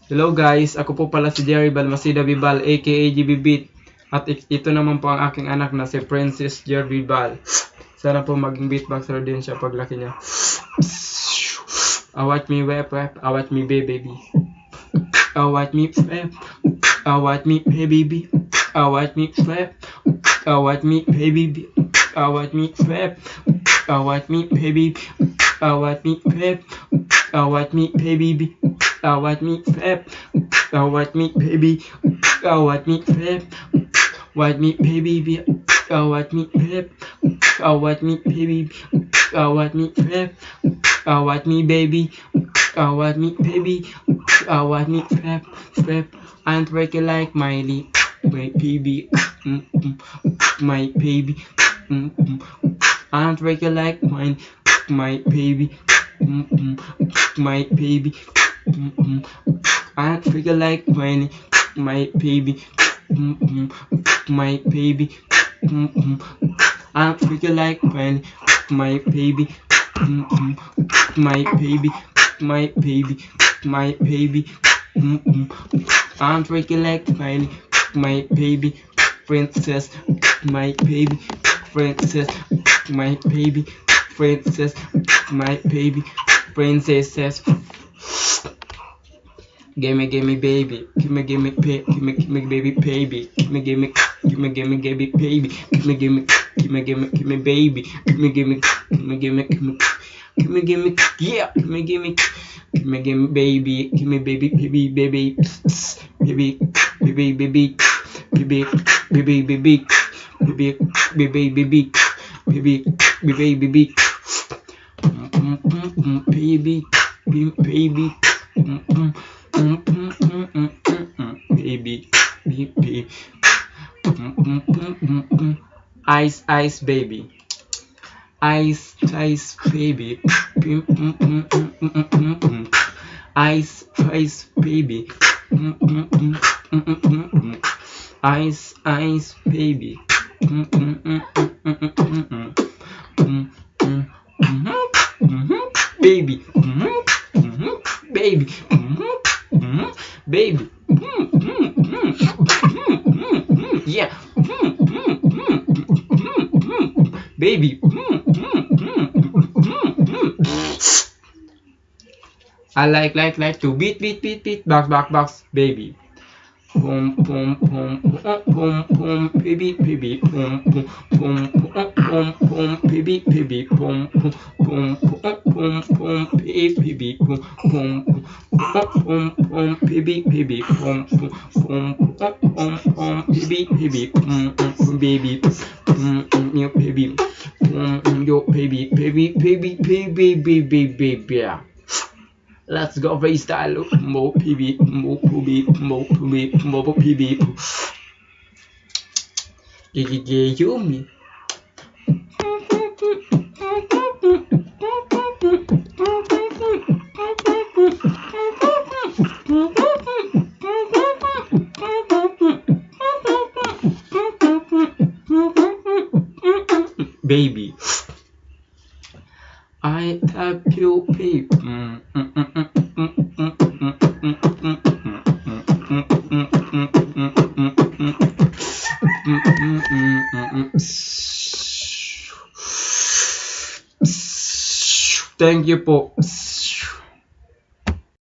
Hello guys, ako po pala si Jerry Balmaceda Vibal aka GB Beat. At ito naman po ang aking anak na si Princess Jerry Vibal. Sana po maging beatboxer din siya paglaki niya. Awat me wep wep, awat me baby. Awat me wep, awat me baby. Awat me wep, awat me baby. Awat me wep, awat me baby. Awat me wep, awat me baby. Awat me wep, awat me baby. Awat me wep, awat me baby. Awat me wep, awat me baby. Awat me wep, awat me baby. Awat me baby. Awat me wep. I'm breaking like Miley, my baby. My baby. I'm breaking like mine, my baby. My baby. I'm freaking like mine, my baby. My baby. I'm freaking like mine, my baby. My baby. My baby. My baby. I'm freaking like mine, my baby. Princess, my baby. Princess, my baby. Princess, my baby. Princesses. Gimme baby, gimme baby, baby, gimme baby, baby, gimme baby, gimme, yeah, gimme baby, gimme baby, baby, baby, ice baby, ice baby, ice baby, ice baby, baby, baby, baby, yeah, baby. I like to beat, box, baby. Boom, baby, boom, baby, baby, boom, baby, boom, baby, baby, baby, your baby, your baby. Let's go freestyle. Mo PB. You me. Baby, I tap you, babe. Thank you po.